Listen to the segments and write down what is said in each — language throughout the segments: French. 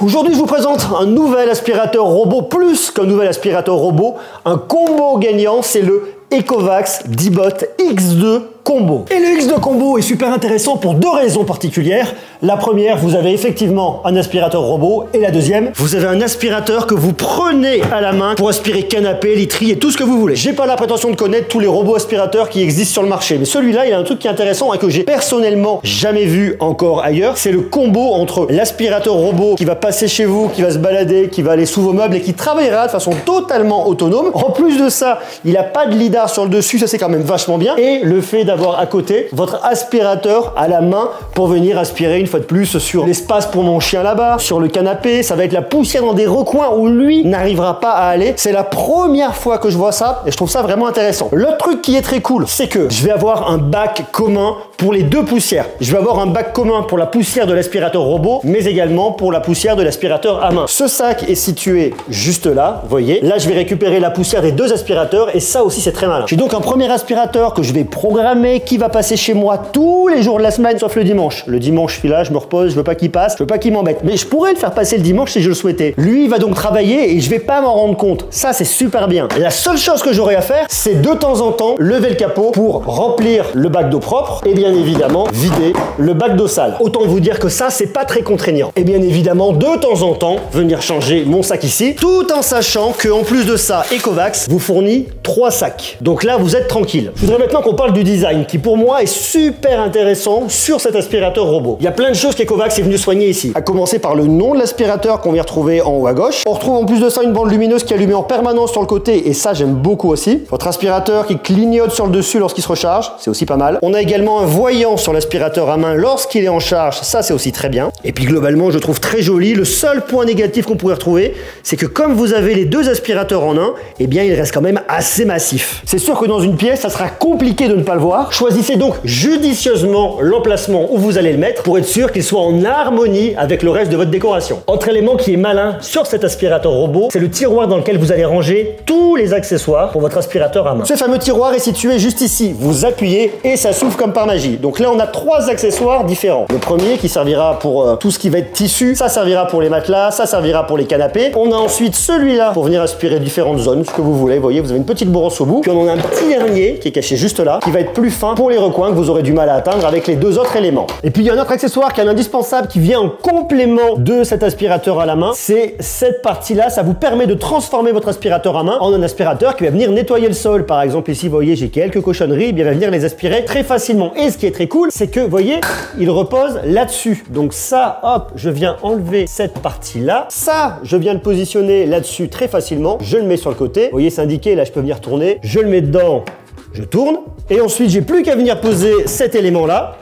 Aujourd'hui, je vous présente un nouvel aspirateur robot, plus qu'un nouvel aspirateur robot, un combo gagnant, c'est le Ecovacs Dibot X2 Combo. Et le X2 Combo est super intéressant pour deux raisons particulières. La première, vous avez effectivement un aspirateur robot, et la deuxième, vous avez un aspirateur que vous prenez à la main pour aspirer canapé, literie et tout ce que vous voulez. J'ai pas la prétention de connaître tous les robots aspirateurs qui existent sur le marché, mais celui-là, il a un truc qui est intéressant et que j'ai personnellement jamais vu encore ailleurs. C'est le combo entre l'aspirateur robot qui va passer chez vous, qui va se balader, qui va aller sous vos meubles et qui travaillera de façon totalement autonome. En plus de ça, il n'a pas de lidar sur le dessus, ça c'est quand même vachement bien. Et le fait d'avoir à côté votre aspirateur à la main pour venir aspirer une fois de plus sur l'espace pour mon chien là-bas, sur le canapé, ça va être la poussière dans des recoins où lui n'arrivera pas à aller. C'est la première fois que je vois ça et je trouve ça vraiment intéressant. L'autre truc qui est très cool, c'est que je vais avoir un bac commun pour les deux poussières. Je vais avoir un bac commun pour la poussière de l'aspirateur robot, mais également pour la poussière de l'aspirateur à main. Ce sac est situé juste là, vous voyez. Là, je vais récupérer la poussière des deux aspirateurs et ça aussi, c'est très malin. J'ai donc un premier aspirateur que je vais programmer qui va passer chez moi tous les jours de la semaine, sauf le dimanche. Le dimanche, je suis là, je me repose, je veux pas qu'il passe, je veux pas qu'il m'embête. Mais je pourrais le faire passer le dimanche si je le souhaitais. Lui, il va donc travailler et je vais pas m'en rendre compte. Ça, c'est super bien. La seule chose que j'aurai à faire, c'est de temps en temps lever le capot pour remplir le bac d'eau propre et bien évidemment vider le bac d'eau sale. Autant vous dire que ça, c'est pas très contraignant. Et bien évidemment, de temps en temps, venir changer mon sac ici, tout en sachant que en plus de ça, Ecovacs vous fournit 3 sacs. Donc là, vous êtes tranquille. Je voudrais maintenant qu'on parle du design qui pour moi est super intéressant sur cet aspirateur robot. Il y a plein de choses qu'Ecovacs est venu soigner ici. À commencer par le nom de l'aspirateur qu'on vient retrouver en haut à gauche. On retrouve en plus de ça une bande lumineuse qui est allumée en permanence sur le côté et ça j'aime beaucoup aussi. Votre aspirateur qui clignote sur le dessus lorsqu'il se recharge, c'est aussi pas mal. On a également un voyant sur l'aspirateur à main lorsqu'il est en charge, ça c'est aussi très bien. Et puis globalement je trouve très joli. Le seul point négatif qu'on pourrait retrouver, c'est que comme vous avez les deux aspirateurs en un, eh bien il reste quand même assez massif. C'est sûr que dans une pièce, ça sera compliqué de ne pas le voir. Choisissez donc judicieusement l'emplacement où vous allez le mettre pour être sûr qu'il soit en harmonie avec le reste de votre décoration. Autre élément qui est malin sur cet aspirateur robot, c'est le tiroir dans lequel vous allez ranger tous les accessoires pour votre aspirateur à main. Ce fameux tiroir est situé juste ici. Vous appuyez et ça s'ouvre comme par magie. Donc là, on a 3 accessoires différents. Le premier qui servira pour tout ce qui va être tissu, ça servira pour les matelas, ça servira pour les canapés. On a ensuite celui-là pour venir aspirer différentes zones, ce que vous voulez. Vous voyez, vous avez une petite brosse au bout. Puis on en a un petit dernier qui est caché juste là, qui va être plus fin pour les recoins que vous aurez du mal à atteindre avec les 2 autres éléments. Et puis il y a un autre accessoire qui est un indispensable qui vient en complément de cet aspirateur à la main. C'est cette partie-là, ça vous permet de transformer votre aspirateur à main en un aspirateur qui va venir nettoyer le sol. Par exemple ici, vous voyez, j'ai quelques cochonneries, il va venir les aspirer très facilement. Et ce qui est très cool, c'est que, vous voyez, il repose là-dessus. Donc ça, hop, je viens enlever cette partie-là. Ça, je viens le positionner là-dessus très facilement. Je le mets sur le côté. Vous voyez, c'est indiqué, là, je peux venir tourner. Je le mets dedans, je tourne. Et ensuite, j'ai plus qu'à venir poser cet élément-là.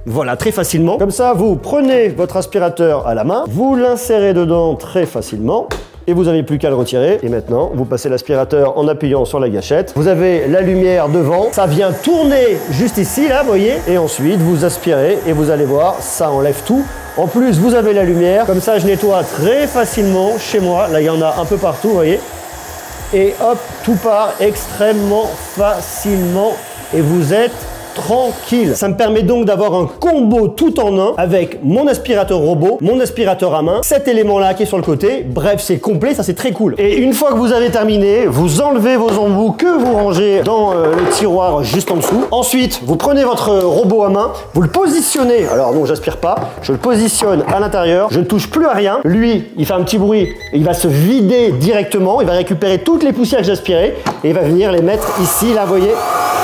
Voilà, très facilement. Comme ça, vous prenez votre aspirateur à la main, vous l'insérez dedans très facilement. Et vous n'avez plus qu'à le retirer. Et maintenant, vous passez l'aspirateur en appuyant sur la gâchette. Vous avez la lumière devant. Ça vient tourner juste ici, là, vous voyez. Et ensuite, vous aspirez et vous allez voir, ça enlève tout. En plus, vous avez la lumière. Comme ça, je nettoie très facilement chez moi. Là, il y en a un peu partout, vous voyez. Et hop, tout part extrêmement facilement. Et vous êtes tranquille. Ça me permet donc d'avoir un combo tout en un avec mon aspirateur robot, mon aspirateur à main, cet élément-là qui est sur le côté. Bref, c'est complet, ça c'est très cool. Et une fois que vous avez terminé, vous enlevez vos embouts que vous rangez dans le tiroir juste en dessous. Ensuite, vous prenez votre robot à main, vous le positionnez. Alors non, j'aspire pas. Je le positionne à l'intérieur. Je ne touche plus à rien. Lui, il fait un petit bruit et il va se vider directement. Il va récupérer toutes les poussières que j'ai aspirées et il va venir les mettre ici, là, vous voyez.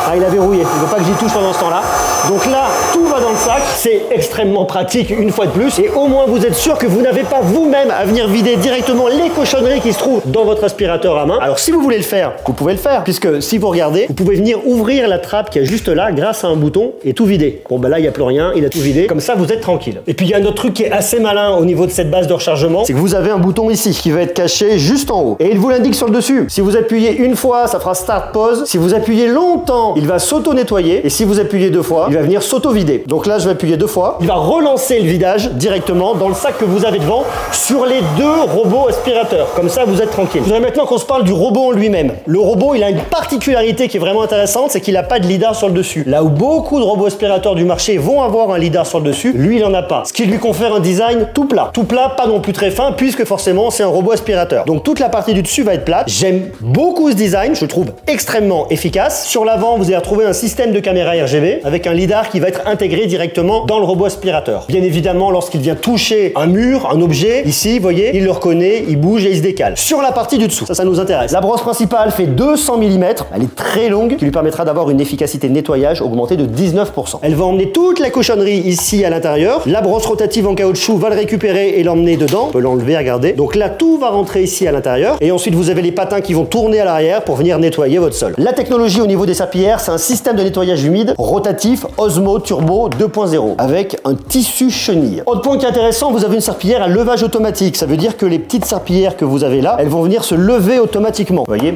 Ah, il a verrouillé. Il ne veut pas que j'y touche pendant ce temps-là. Donc là, tout va dans le sac. C'est extrêmement pratique une fois de plus. Et au moins, vous êtes sûr que vous n'avez pas vous-même à venir vider directement les cochonneries qui se trouvent dans votre aspirateur à main. Alors, si vous voulez le faire, vous pouvez le faire. Puisque si vous regardez, vous pouvez venir ouvrir la trappe qui est juste là grâce à un bouton et tout vider. Bon, bah là, il n'y a plus rien. Il a tout vidé. Comme ça, vous êtes tranquille. Et puis, il y a un autre truc qui est assez malin au niveau de cette base de rechargement. C'est que vous avez un bouton ici qui va être caché juste en haut. Et il vous l'indique sur le dessus. Si vous appuyez une fois, ça fera start pause. Si vous appuyez longtemps, il va s'auto-nettoyer. Et si vous vous appuyez 2 fois, il va venir s'auto-vider. Donc là, je vais appuyer 2 fois. Il va relancer le vidage directement dans le sac que vous avez devant sur les 2 robots aspirateurs. Comme ça, vous êtes tranquille. Je voudrais maintenant qu'on se parle du robot en lui-même. Le robot, il a une particularité qui est vraiment intéressante, c'est qu'il n'a pas de lidar sur le dessus. Là où beaucoup de robots aspirateurs du marché vont avoir un lidar sur le dessus, lui, il n'en a pas. Ce qui lui confère un design tout plat. Tout plat, pas non plus très fin, puisque forcément, c'est un robot aspirateur. Donc toute la partie du dessus va être plate. J'aime beaucoup ce design, je le trouve extrêmement efficace. Sur l'avant, vous allez retrouver un système de caméra RGB avec un lidar qui va être intégré directement dans le robot aspirateur. Bien évidemment, lorsqu'il vient toucher un mur, un objet, ici, vous voyez, il le reconnaît, il bouge et il se décale. Sur la partie du dessous, ça nous intéresse. La brosse principale fait 200 mm, elle est très longue, qui lui permettra d'avoir une efficacité de nettoyage augmentée de 19%. Elle va emmener toute la cochonnerie ici à l'intérieur. La brosse rotative en caoutchouc va le récupérer et l'emmener dedans. On peut l'enlever, regardez. Donc là, tout va rentrer ici à l'intérieur. Et ensuite, vous avez les patins qui vont tourner à l'arrière pour venir nettoyer votre sol. La technologie au niveau des serpillères, c'est un système de nettoyage humide rotatif Osmo Turbo 2.0 avec un tissu chenille. Autre point qui est intéressant, vous avez une serpillière à levage automatique. Ça veut dire que les petites serpillières que vous avez là, elles vont venir se lever automatiquement. Vous voyez ?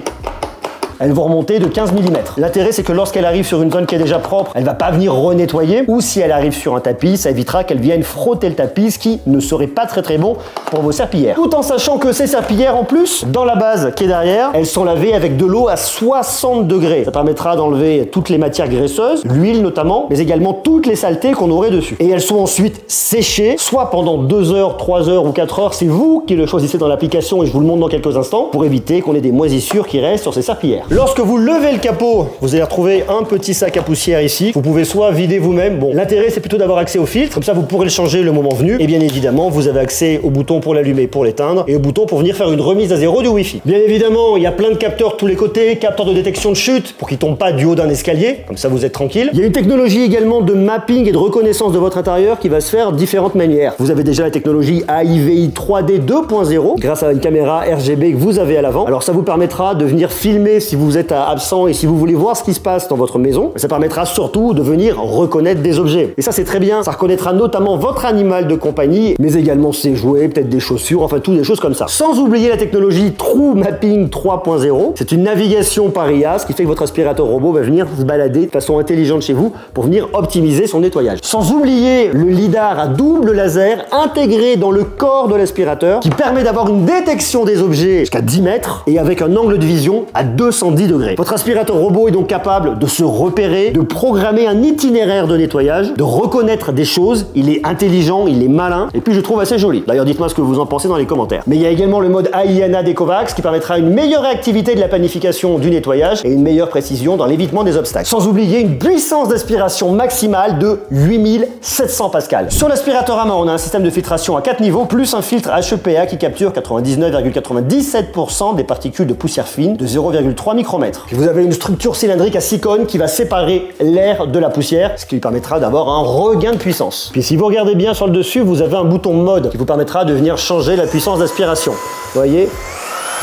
Elles vont remonter de 15 mm. L'intérêt, c'est que lorsqu'elle arrive sur une zone qui est déjà propre, elle va pas venir renettoyer, ou si elle arrive sur un tapis, ça évitera qu'elle vienne frotter le tapis, ce qui ne serait pas très bon pour vos serpillières. Tout en sachant que ces serpillières, en plus, dans la base qui est derrière, elles sont lavées avec de l'eau à 60 degrés. Ça permettra d'enlever toutes les matières graisseuses, l'huile notamment, mais également toutes les saletés qu'on aurait dessus. Et elles sont ensuite séchées, soit pendant 2 heures, 3 heures ou 4 heures, c'est vous qui le choisissez dans l'application et je vous le montre dans quelques instants, pour éviter qu'on ait des moisissures qui restent sur ces serpillières. Lorsque vous levez le capot, vous allez retrouver un petit sac à poussière ici. Vous pouvez soit vider vous-même. Bon, l'intérêt c'est plutôt d'avoir accès au filtre. Comme ça, vous pourrez le changer le moment venu. Et bien évidemment, vous avez accès au bouton pour l'allumer, pour l'éteindre, et au bouton pour venir faire une remise à zéro du Wi-Fi. Bien évidemment, il y a plein de capteurs de tous les côtés, capteurs de détection de chute pour qu'ils tombent pas du haut d'un escalier. Comme ça, vous êtes tranquille. Il y a une technologie également de mapping et de reconnaissance de votre intérieur qui va se faire de différentes manières. Vous avez déjà la technologie AIVI 3D 2.0 grâce à une caméra RGB que vous avez à l'avant. Alors ça vous permettra de venir filmer si vous êtes absent et si vous voulez voir ce qui se passe dans votre maison. Ça permettra surtout de venir reconnaître des objets. Et ça, c'est très bien. Ça reconnaîtra notamment votre animal de compagnie, mais également ses jouets, peut-être des chaussures, enfin tout des choses comme ça. Sans oublier la technologie True Mapping 3.0. C'est une navigation par IA, ce qui fait que votre aspirateur robot va venir se balader de façon intelligente chez vous pour venir optimiser son nettoyage. Sans oublier le lidar à double laser intégré dans le corps de l'aspirateur qui permet d'avoir une détection des objets jusqu'à 10 mètres et avec un angle de vision à 210 degrés. Votre aspirateur robot est donc capable de se repérer, de programmer un itinéraire de nettoyage, de reconnaître des choses. Il est intelligent, il est malin, et puis je trouve assez joli. D'ailleurs, dites-moi ce que vous en pensez dans les commentaires. Mais il y a également le mode AIANA d'Ecovacs qui permettra une meilleure réactivité de la planification du nettoyage et une meilleure précision dans l'évitement des obstacles. Sans oublier une puissance d'aspiration maximale de 8700 pascal. Sur l'aspirateur à main, on a un système de filtration à 4 niveaux, plus un filtre HEPA qui capture 99,97% des particules de poussière fine de 0,3 micromètres. Puis vous avez une structure cylindrique à 6 cônes qui va séparer l'air de la poussière, ce qui lui permettra d'avoir un regain de puissance. Puis si vous regardez bien sur le dessus, vous avez un bouton mode qui vous permettra de venir changer la puissance d'aspiration. Vous voyez ?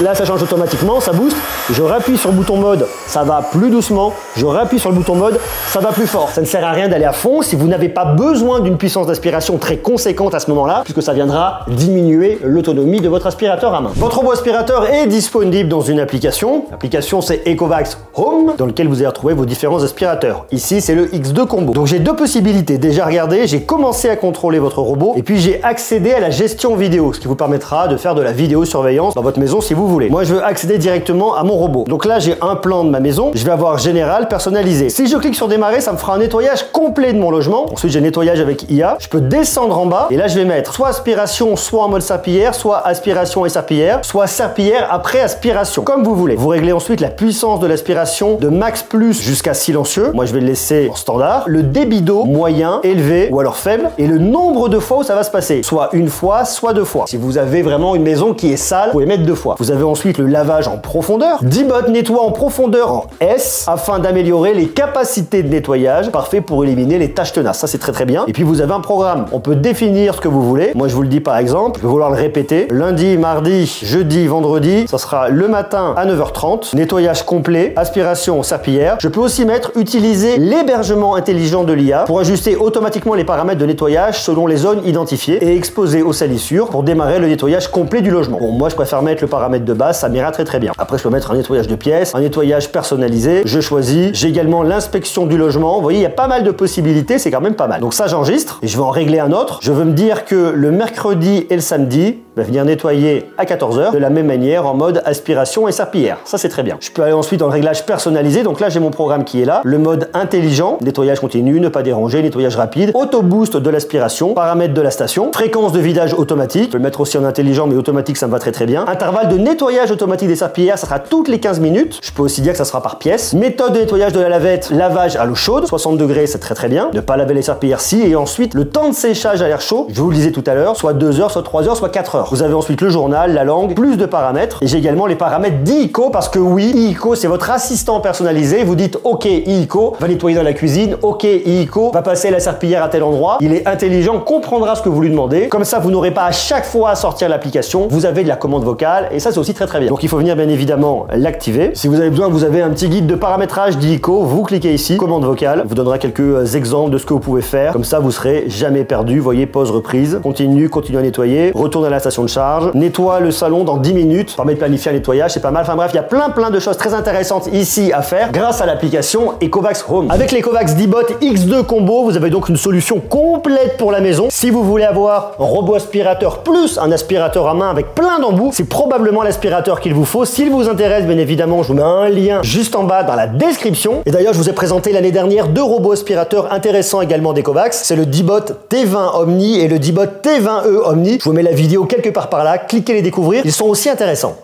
Là, ça change automatiquement, ça booste. Je rappuie sur le bouton mode, ça va plus doucement. Je rappuie sur le bouton mode, ça va plus fort. Ça ne sert à rien d'aller à fond si vous n'avez pas besoin d'une puissance d'aspiration très conséquente à ce moment-là, puisque ça viendra diminuer l'autonomie de votre aspirateur à main. Votre robot aspirateur est disponible dans une application. L'application, c'est Ecovacs Home, dans lequel vous allez retrouver vos différents aspirateurs. Ici, c'est le X2 Combo. Donc, j'ai 2 possibilités. Déjà, regardez, j'ai commencé à contrôler votre robot, et puis j'ai accédé à la gestion vidéo, ce qui vous permettra de faire de la vidéosurveillance dans votre maison si vous voulez. Moi, je veux accéder directement à mon robot. Donc là, j'ai un plan de ma maison. Je vais avoir général, personnalisé. Si je clique sur démarrer, ça me fera un nettoyage complet de mon logement. Ensuite, j'ai nettoyage avec IA. Je peux descendre en bas et là, je vais mettre soit aspiration, soit en mode serpillière, soit aspiration et serpillière, soit serpillière après aspiration, comme vous voulez. Vous réglez ensuite la puissance de l'aspiration de max plus jusqu'à silencieux. Moi, je vais le laisser en standard. Le débit d'eau moyen, élevé ou alors faible et le nombre de fois où ça va se passer. Soit une fois, soit 2 fois. Si vous avez vraiment une maison qui est sale, vous pouvez mettre 2 fois. Vous avez ensuite le lavage en profondeur. D-Bot nettoie en profondeur en S afin d'améliorer les capacités de nettoyage, parfait pour éliminer les taches tenaces. Ça, c'est très bien. Et puis, vous avez un programme. On peut définir ce que vous voulez. Moi, je vous le dis par exemple. Je vais vouloir le répéter. Lundi, mardi, jeudi, vendredi. Ça sera le matin à 9h30. Nettoyage complet, aspiration serpillière. Je peux aussi mettre utiliser l'hébergement intelligent de l'IA pour ajuster automatiquement les paramètres de nettoyage selon les zones identifiées et exposées aux salissures pour démarrer le nettoyage complet du logement. Bon, moi, je préfère mettre le paramètre paramètres de base, ça m'ira très bien. Après, je peux mettre un nettoyage de pièces, un nettoyage personnalisé, je choisis. J'ai également l'inspection du logement. Vous voyez, il y a pas mal de possibilités, c'est quand même pas mal. Donc ça, j'enregistre et je vais en régler un autre. Je veux me dire que le mercredi et le samedi, va venir nettoyer à 14 h de la même manière en mode aspiration et serpillière. Ça, c'est très bien. Je peux aller ensuite dans le réglage personnalisé. Donc là, j'ai mon programme qui est là. Le mode intelligent, nettoyage continu, ne pas déranger, nettoyage rapide, auto boost de l'aspiration, paramètres de la station, fréquence de vidage automatique. Je peux le mettre aussi en intelligent, mais automatique, ça me va très bien. Intervalle de nettoyage automatique des serpillières, ça sera toutes les 15 minutes. Je peux aussi dire que ça sera par pièce. Méthode de nettoyage de la lavette, lavage à l'eau chaude, 60 degrés, c'est très bien. Ne pas laver les serpillières si. Et ensuite, le temps de séchage à l'air chaud, je vous le disais tout à l'heure, soit 2 heures, soit 3 heures, soit 4 heures. Vous avez ensuite le journal, la langue, plus de paramètres. Et j'ai également les paramètres d'IICO parce que oui, IICO, c'est votre assistant personnalisé. Vous dites OK, IICO va nettoyer dans la cuisine. OK, IICO va passer la serpillière à tel endroit. Il est intelligent, comprendra ce que vous lui demandez. Comme ça, vous n'aurez pas à chaque fois à sortir l'application. Vous avez de la commande vocale et ça, c'est aussi très bien. Donc, il faut venir bien évidemment l'activer. Si vous avez besoin, vous avez un petit guide de paramétrage d'IICO. Vous cliquez ici, commande vocale. Vous donnera quelques exemples de ce que vous pouvez faire. Comme ça, vous serez jamais perdu. Vous voyez, pause, reprise. Continue à nettoyer. Retourne à la station de charge. Nettoie le salon dans 10 minutes. Permet de planifier un nettoyage, c'est pas mal. Enfin bref, il y a plein de choses très intéressantes ici à faire grâce à l'application Ecovacs Home. Avec l'Ecovacs D-Bot X2 Combo, vous avez donc une solution complète pour la maison. Si vous voulez avoir un robot aspirateur plus un aspirateur à main avec plein d'embouts, c'est probablement l'aspirateur qu'il vous faut. S'il vous intéresse, bien évidemment, je vous mets un lien juste en bas dans la description. Et d'ailleurs, je vous ai présenté l'année dernière 2 robots aspirateurs intéressants également d'Ecovacs. C'est le D-Bot T20 Omni et le D-Bot T20E Omni. Je vous mets la vidéo quelque part par là. Cliquez les découvrir. Ils sont aussi intéressants.